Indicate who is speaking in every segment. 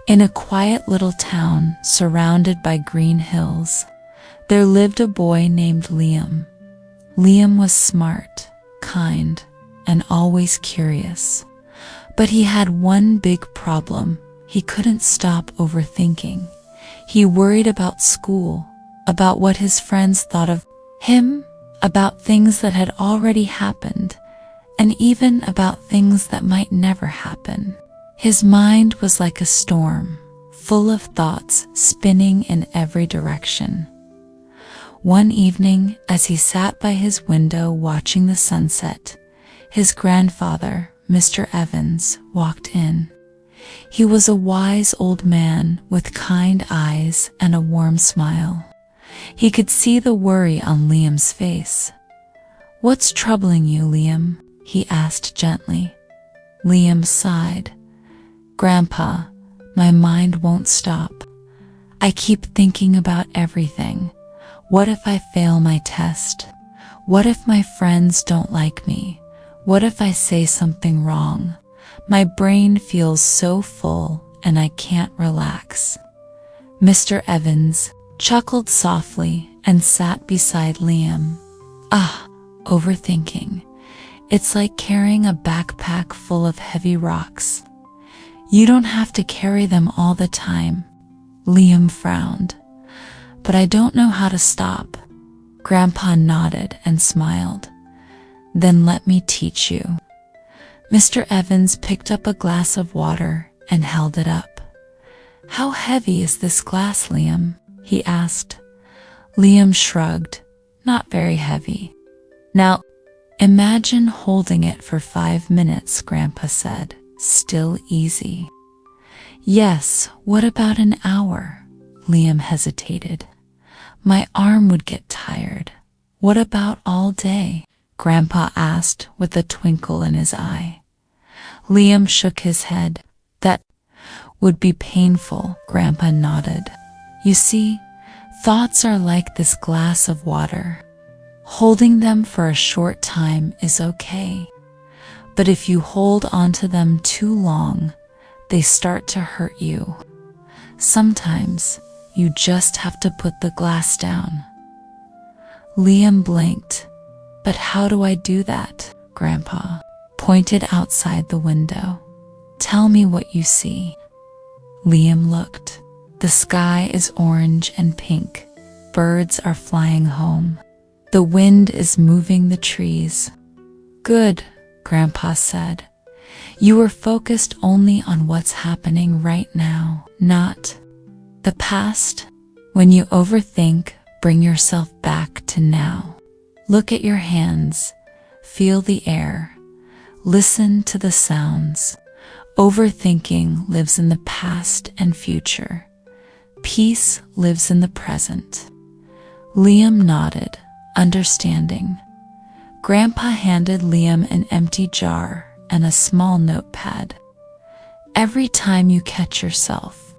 Speaker 1: In a quiet little town surrounded by green hills, there lived a boy named Liam. Liam was smart, kind, and always curious. But he had one big problem. He couldn't stop overthinking. He worried about school, about what his friends thought of him, about things that had already happened, and even about things that might never happen. His mind was like a storm, full of thoughts spinning in every direction. One evening, as he sat by his window watching the sunset, his grandfather, Mr. Evans, walked in. He was a wise old man with kind eyes and a warm smile. He could see the worry on Liam's face. "What's troubling you, Liam?" he asked gently. Liam sighed. "Grandpa, my mind won't stop. I keep thinking about everything. What if I fail my test? What if my friends don't like me? What if I say something wrong? My brain feels so full and I can't relax." Mr. Evans chuckled softly and sat beside Liam. "Ah, overthinking. It's like carrying a backpack full of heavy rocks. You don't have to carry them all the time." Liam frowned. "But I don't know how to stop." Grandpa nodded and smiled. "Then let me teach you." Mr. Evans picked up a glass of water and held it up. "How heavy is this glass, Liam?" he asked. Liam shrugged. "Not very heavy." "Now, imagine holding it for 5 minutes," Grandpa said. "Still easy." "Yes, what about an hour?" Liam hesitated. "My arm would get tired." "What about all day?" Grandpa asked with a twinkle in his eye. Liam shook his head. "That would be painful," Grandpa nodded. "You see, thoughts are like this glass of water. Holding them for a short time is okay. But if you hold onto them too long, they start to hurt you. Sometimes you just have to put the glass down." Liam blinked. "But how do I do that?" Grandpa pointed outside the window. "Tell me what you see." Liam looked. The sky is orange and pink. Birds are flying home. The wind is moving the trees. "Good," Grandpa said. "You are focused only on what's happening right now, not the past. When you overthink, bring yourself back to now. Look at your hands, feel the air, listen to the sounds. Overthinking lives in the past and future. Peace lives in the present." Liam nodded, understanding. Grandpa handed Liam an empty jar and a small notepad. "Every time you catch yourself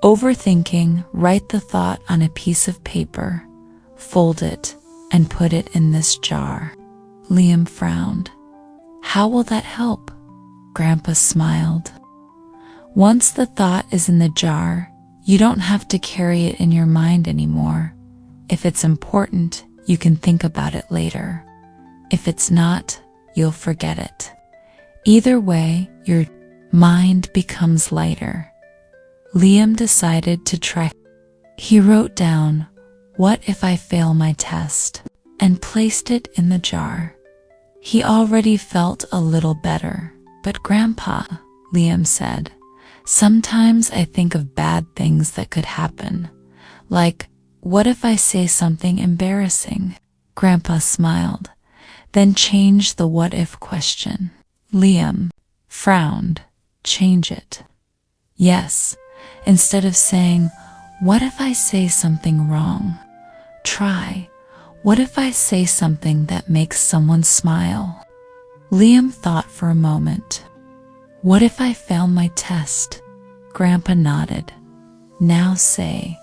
Speaker 1: overthinking, write the thought on a piece of paper, fold it, and put it in this jar." Liam frowned. "How will that help?" Grandpa smiled. "Once the thought is in the jar, you don't have to carry it in your mind anymore. If it's important, you can think about it later. If it's not, you'll forget it. Either way, your mind becomes lighter." Liam decided to try. He wrote down, "What if I fail my test?" and placed it in the jar. He already felt a little better. "But Grandpa," Liam said, "sometimes I think of bad things that could happen. Like, what if I say something embarrassing?" Grandpa smiled, then changed the what if question. Liam frowned. "Change it." "Yes, instead of saying, 'What if I say something wrong?' try, 'What if I say something that makes someone smile?'" Liam thought for a moment. "What if I fail my test?" Grandpa nodded. "Now say,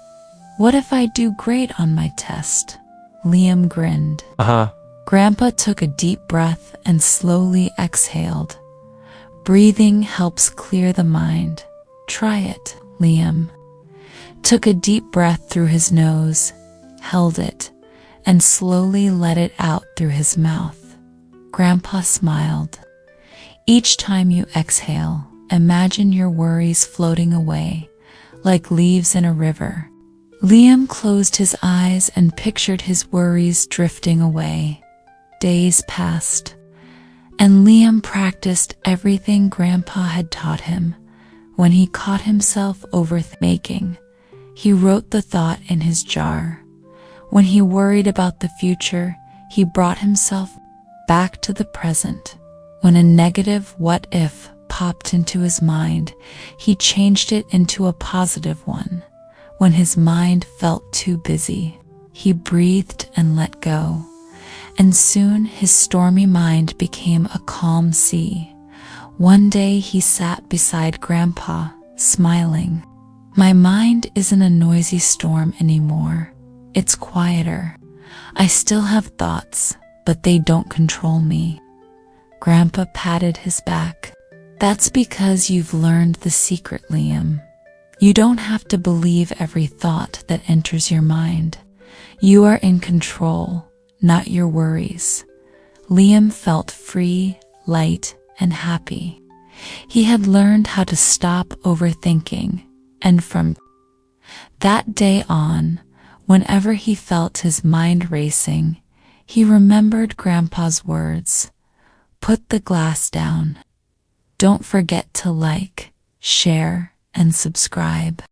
Speaker 1: 'What if I do great on my test?'" Liam grinned. Grandpa took a deep breath and slowly exhaled. Breathing helps clear the mind. Try it, Liam took a deep breath through his nose, held it, and slowly let it out through his mouth. Grandpa smiled. Each time you exhale, imagine your worries floating away, like leaves in a river. Liam closed his eyes and pictured his worries drifting away. Days passed, and Liam practiced everything Grandpa had taught him. When he caught himself overthinking, he wrote the thought in his jar. When he worried about the future, he brought himself back to the present. When a negative what if popped into his mind, he changed it into a positive one. When his mind felt too busy, he breathed and let go. And soon his stormy mind became a calm sea. One day he sat beside Grandpa, smiling. My mind isn't a noisy storm anymore. It's quieter. I still have thoughts, but they don't control me. Grandpa patted his back. That's because you've learned the secret, Liam. You don't have to believe every thought that enters your mind. You are in control, not your worries. Liam felt free, light, and happy. He had learned how to stop overthinking, and from that day on, whenever he felt his mind racing, he remembered Grandpa's words. Put the glass down. Don't forget to like, share, and subscribe.